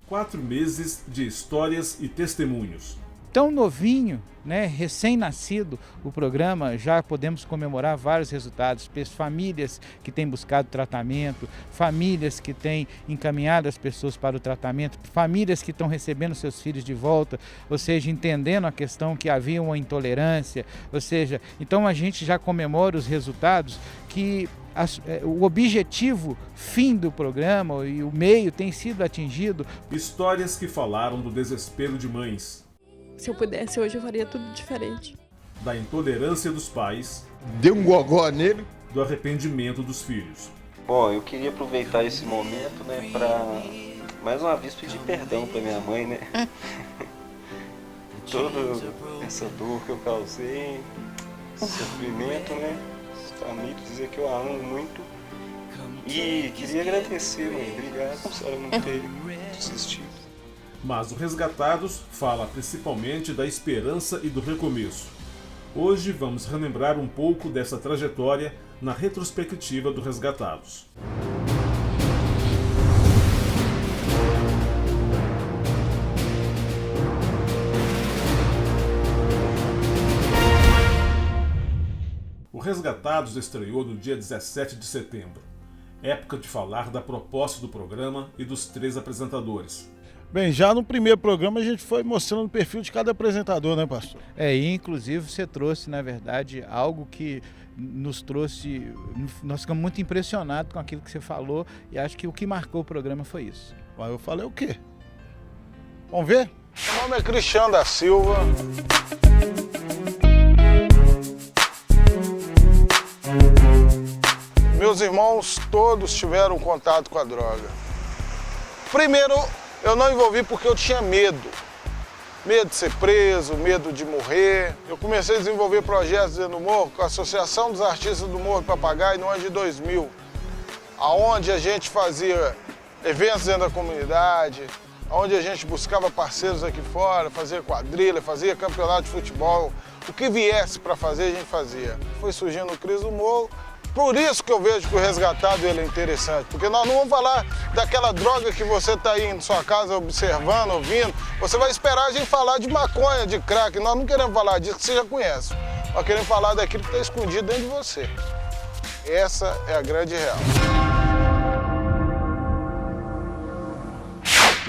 4 meses de histórias e testemunhos. Tão novinho, né, recém-nascido, o programa, já podemos comemorar vários resultados. Famílias que têm buscado tratamento, famílias que têm encaminhado as pessoas para o tratamento, famílias que estão recebendo seus filhos de volta, ou seja, entendendo a questão que havia uma intolerância, ou seja, então a gente já comemora os resultados que o objetivo fim do programa e o meio tem sido atingido. Histórias que falaram do desespero de mães. Se eu pudesse, hoje eu faria tudo diferente. Da intolerância dos pais. Deu um gogó nele. Do arrependimento dos filhos. Bom, eu queria aproveitar esse momento, né, para mais uma vez pedir perdão para minha mãe, né? Toda essa dor que eu causei, sofrimento, né? Família, dizer que eu a amo muito. E queria agradecer, mãe. Obrigado por ela não ter desistido. Mas o Resgatados fala principalmente da esperança e do recomeço. Hoje vamos relembrar um pouco dessa trajetória na retrospectiva do Resgatados. O Resgatados estreou no dia 17 de setembro, época de falar da proposta do programa e dos 3 apresentadores. Bem, já no primeiro programa a gente foi mostrando o perfil de cada apresentador, né, pastor? E inclusive você trouxe, na verdade, algo que nos trouxe, nós ficamos muito impressionados com aquilo que você falou e acho que o que marcou o programa foi isso. Mas eu falei o quê? Vamos ver? Meu nome é Cristiano da Silva. Meus irmãos todos tiveram contato com a droga. Primeiro, eu não envolvi porque eu tinha medo. Medo de ser preso, medo de morrer. Eu comecei a desenvolver projetos dentro do morro com a Associação dos Artistas do Morro do Papagaio no ano de 2000, onde a gente fazia eventos dentro da comunidade, onde a gente buscava parceiros aqui fora, fazia quadrilha, fazia campeonato de futebol. O que viesse para fazer, a gente fazia. Foi surgindo o Cris do Morro. Por isso que eu vejo que o Resgatado ele é interessante, porque nós não vamos falar daquela droga que você está aí em sua casa observando, ouvindo. Você vai esperar a gente falar de maconha, de crack. Nós não queremos falar disso que você já conhece. Nós queremos falar daquilo que está escondido dentro de você. Essa é a grande real.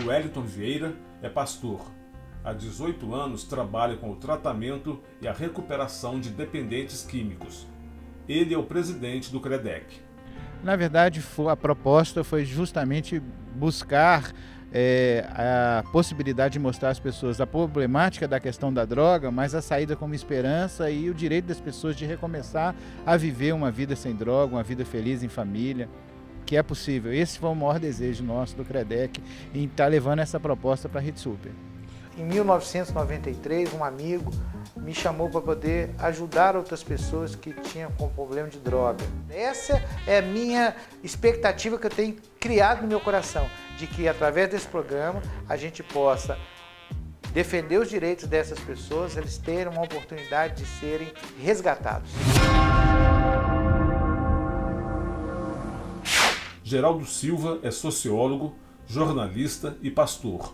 O Wellington Vieira é pastor. Há 18 anos trabalha com o tratamento e a recuperação de dependentes químicos. Ele é o presidente do CREDEC. Na verdade, a proposta foi justamente buscar a possibilidade de mostrar às pessoas a problemática da questão da droga, mas a saída como esperança e o direito das pessoas de recomeçar a viver uma vida sem droga, uma vida feliz em família, que é possível. Esse foi o maior desejo nosso do CREDEC em estar levando essa proposta para a Rede Super. Em 1993, um amigo me chamou para poder ajudar outras pessoas que tinham com problema de droga. Essa é a minha expectativa que eu tenho criado no meu coração, de que através desse programa a gente possa defender os direitos dessas pessoas, eles terem uma oportunidade de serem resgatados. Geraldo Silva é sociólogo, jornalista e pastor.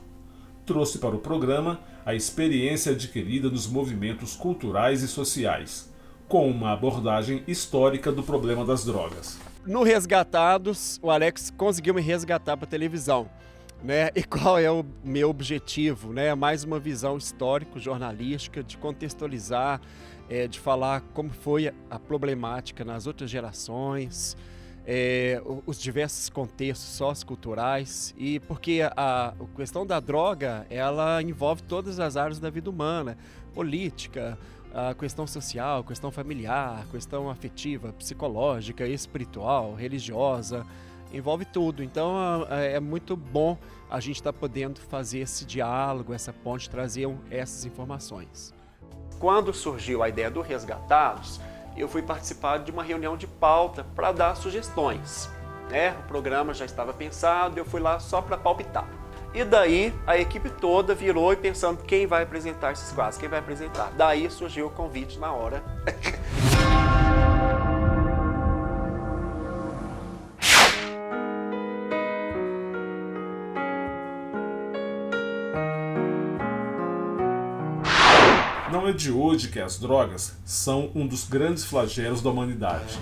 Trouxe para o programa a experiência adquirida nos movimentos culturais e sociais, com uma abordagem histórica do problema das drogas. No Resgatados, o Alex conseguiu me resgatar para a televisão, né? E qual é o meu objetivo, né? Mais uma visão histórico-jornalística, de contextualizar, de falar como foi a problemática nas outras gerações, os diversos contextos socioculturais, e porque a questão da droga, ela envolve todas as áreas da vida humana, política, a questão social, a questão familiar, a questão afetiva, psicológica, espiritual, religiosa, envolve tudo. Então é muito bom a gente estar podendo fazer esse diálogo, essa ponte, trazer essas informações. Quando surgiu a ideia do Resgatados, eu fui participar de uma reunião de pauta para dar sugestões, né? O programa já estava pensado, eu fui lá só para palpitar. E daí a equipe toda virou e pensando quem vai apresentar esses quadros, quem vai apresentar. Daí surgiu o convite na hora. Não é de hoje que as drogas são um dos grandes flagelos da humanidade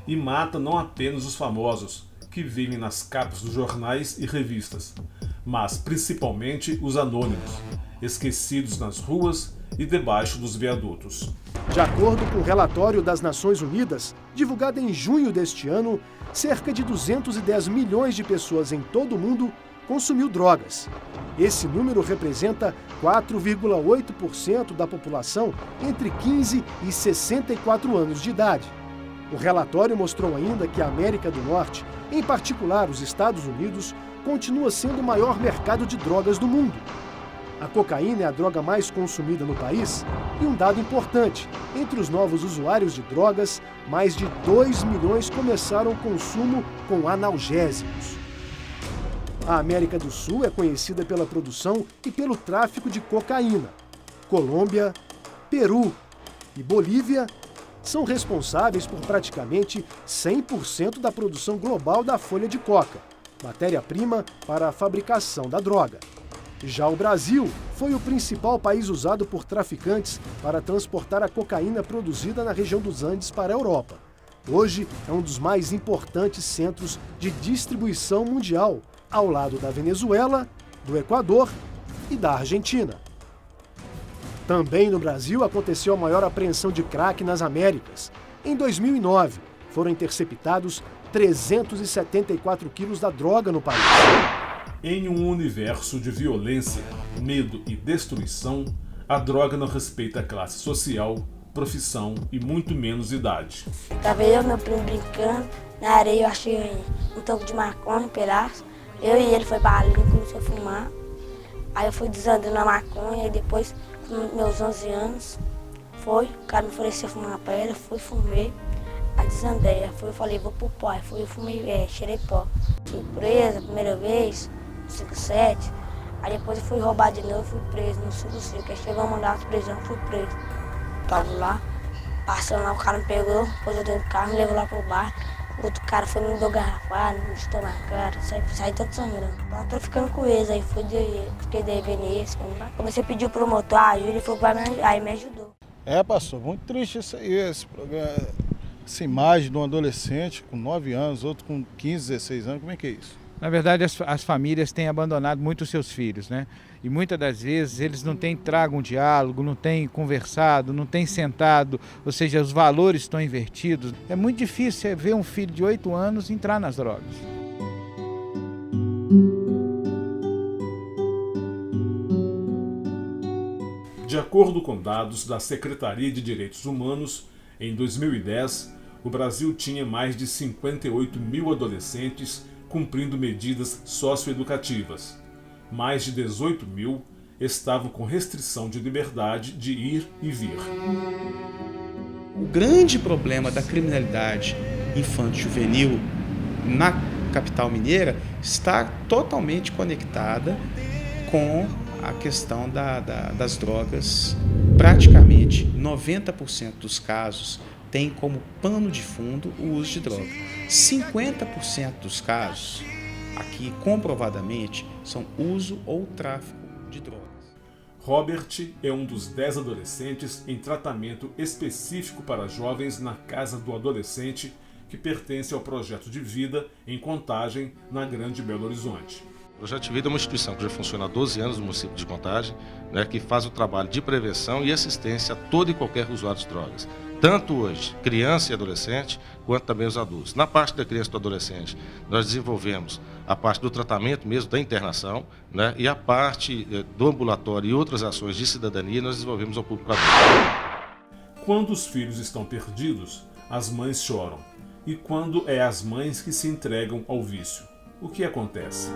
e mata não apenas os famosos, que vivem nas capas dos jornais e revistas, mas principalmente os anônimos, esquecidos nas ruas e debaixo dos viadutos. De acordo com o relatório das Nações Unidas, divulgado em junho deste ano, cerca de 210 milhões de pessoas em todo o mundo consumiu drogas. Esse número representa 4,8% da população entre 15 e 64 anos de idade. O relatório mostrou ainda que a América do Norte, em particular os Estados Unidos, continua sendo o maior mercado de drogas do mundo. A cocaína é a droga mais consumida no país e um dado importante, entre os novos usuários de drogas, mais de 2 milhões começaram o consumo com analgésicos. A América do Sul é conhecida pela produção e pelo tráfico de cocaína. Colômbia, Peru e Bolívia são responsáveis por praticamente 100% da produção global da folha de coca, matéria-prima para a fabricação da droga. Já o Brasil foi o principal país usado por traficantes para transportar a cocaína produzida na região dos Andes para a Europa. Hoje é um dos mais importantes centros de distribuição mundial, ao lado da Venezuela, do Equador e da Argentina. Também no Brasil aconteceu a maior apreensão de crack nas Américas. Em 2009, foram interceptados 374 quilos da droga no país. Em um universo de violência, medo e destruição, a droga não respeita classe social, profissão e muito menos idade. Tava eu e meu primo brincando, na areia eu achei um toco de maconha, um pedaço. Eu e ele foi para ali, comecei a fumar. Aí eu fui desandando na maconha e depois, com meus 11 anos, o cara me ofereceu fumar uma pedra, fui, fumei. Aí desandei, eu falei, vou pro pó. Aí fui, eu fumei, cheirei pó. Fui presa a primeira vez, no 57. Aí depois eu fui roubar de novo, fui preso no 55. Aí chegou a mandar de prisão, fui preso. Tava lá, passando lá, o cara me pegou, pôs eu dentro do carro, me levou lá pro bar. O outro cara foi me deu garrafada, me estou na cara, saí todo sangrando. Eu tô ficando com eles, aí fiquei devendo isso. Comecei a pedir o promotor ajuda, ele falou aí me ajudou. Pastor, muito triste isso aí, esse programa. Essa imagem de um adolescente com 9 anos, outro com 15, 16 anos, como é que é isso? Na verdade, as famílias têm abandonado muito os seus filhos, né? E muitas das vezes eles não têm trago um diálogo, não têm conversado, não têm sentado, ou seja, os valores estão invertidos. É muito difícil ver um filho de 8 anos entrar nas drogas. De acordo com dados da Secretaria de Direitos Humanos, em 2010, o Brasil tinha mais de 58 mil adolescentes cumprindo medidas socioeducativas. Mais de 18 mil estavam com restrição de liberdade de ir e vir. O grande problema da criminalidade infanto-juvenil na capital mineira está totalmente conectada com a questão das drogas. Praticamente 90% dos casos tem como pano de fundo o uso de droga. 50% dos casos, aqui comprovadamente, são uso ou tráfico de drogas. Robert é um dos 10 adolescentes em tratamento específico para jovens na Casa do Adolescente, que pertence ao Projeto de Vida em Contagem, na Grande Belo Horizonte. O Projeto de Vida é uma instituição que já funciona há 12 anos no município de Contagem, né, que faz o trabalho de prevenção e assistência a todo e qualquer usuário de drogas. Tanto hoje, criança e adolescente, quanto também os adultos. Na parte da criança e do adolescente, nós desenvolvemos a parte do tratamento mesmo, da internação, né, e a parte do ambulatório e outras ações de cidadania nós desenvolvemos ao público adulto. Quando os filhos estão perdidos, as mães choram. E quando é as mães que se entregam ao vício, o que acontece?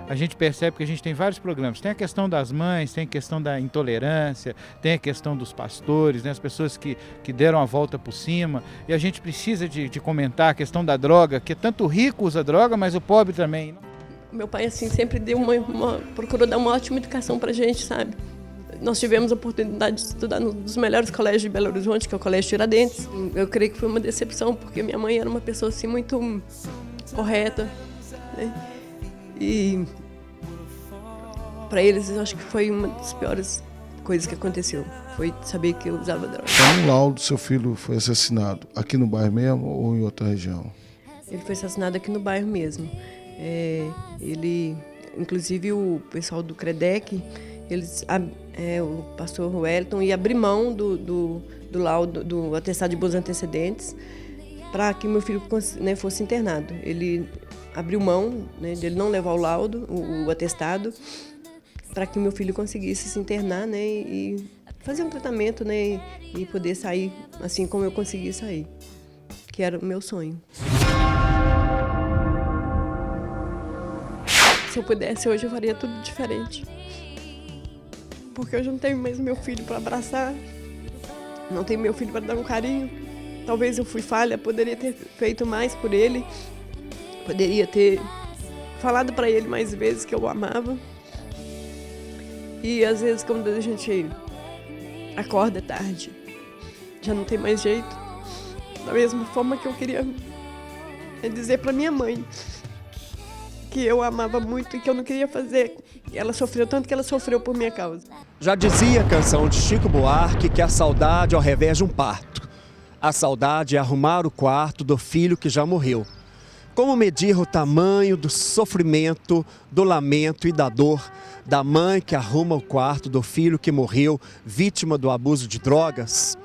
A gente percebe que a gente tem vários programas. Tem a questão das mães, tem a questão da intolerância, tem a questão dos pastores, né, as pessoas que deram a volta por cima. E a gente precisa de comentar a questão da droga, que tanto o rico usa droga, mas o pobre também. Meu pai, assim, sempre deu procurou dar uma ótima educação pra gente, sabe? Nós tivemos a oportunidade de estudar num dos melhores colégios de Belo Horizonte, que é o Colégio Tiradentes. Eu creio que foi uma decepção, porque minha mãe era uma pessoa, assim, muito correta, né? E para eles, eu acho que foi uma das piores coisa que aconteceu, foi saber que eu usava droga. Então, no laudo, seu filho foi assassinado aqui no bairro mesmo ou em outra região? Ele foi assassinado aqui no bairro mesmo. Inclusive o pessoal do CREDEC, o pastor Wellington ia abrir mão do laudo, do atestado de bons antecedentes, para que meu filho, né, fosse internado. Ele abriu mão, né, dele não levar o laudo, o atestado, para que meu filho conseguisse se internar, né, e fazer um tratamento, né, e poder sair assim como eu consegui sair, que era o meu sonho. Se eu pudesse, hoje eu faria tudo diferente. Porque hoje eu não tenho mais meu filho para abraçar, não tenho meu filho para dar um carinho. Talvez eu fui falha, poderia ter feito mais por ele, poderia ter falado para ele mais vezes que eu o amava. E às vezes, quando a gente acorda tarde, já não tem mais jeito. Da mesma forma que eu queria dizer para minha mãe que eu amava muito e que eu não queria fazer. Ela sofreu tanto que ela sofreu por minha causa. Já dizia a canção de Chico Buarque que a saudade é ao revés de um parto. A saudade é arrumar o quarto do filho que já morreu. Como medir o tamanho do sofrimento, do lamento e da dor da mãe que arruma o quarto do filho que morreu, vítima do abuso de drogas?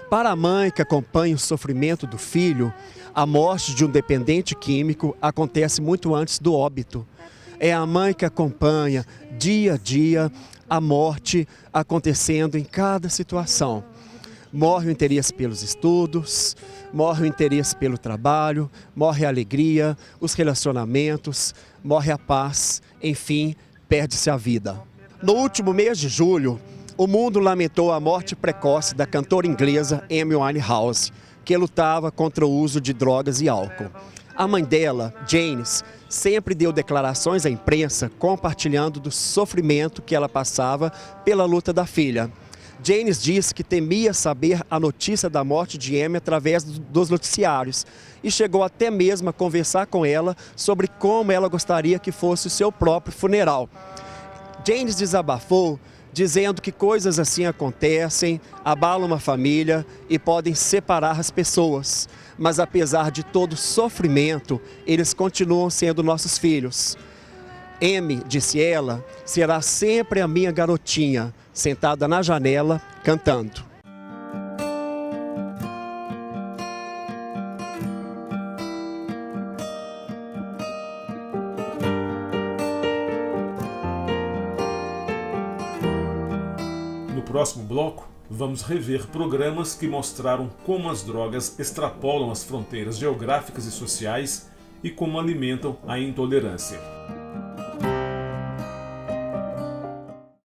Para a mãe que acompanha o sofrimento do filho, a morte de um dependente químico acontece muito antes do óbito. É a mãe que acompanha, dia a dia, a morte acontecendo em cada situação. Morre o interesse pelos estudos, morre o interesse pelo trabalho, morre a alegria, os relacionamentos, morre a paz, enfim, perde-se a vida. No último mês de julho, o mundo lamentou a morte precoce da cantora inglesa Amy Winehouse, que lutava contra o uso de drogas e álcool. A mãe dela, Janis, sempre deu declarações à imprensa compartilhando do sofrimento que ela passava pela luta da filha. Janis disse que temia saber a notícia da morte de Amy através dos noticiários e chegou até mesmo a conversar com ela sobre como ela gostaria que fosse o seu próprio funeral. Janis desabafou, dizendo que coisas assim acontecem, abalam uma família e podem separar as pessoas. Mas apesar de todo o sofrimento, eles continuam sendo nossos filhos. Amy, disse ela, será sempre a minha garotinha, sentada na janela, cantando. No próximo bloco, vamos rever programas que mostraram como as drogas extrapolam as fronteiras geográficas e sociais e como alimentam a intolerância.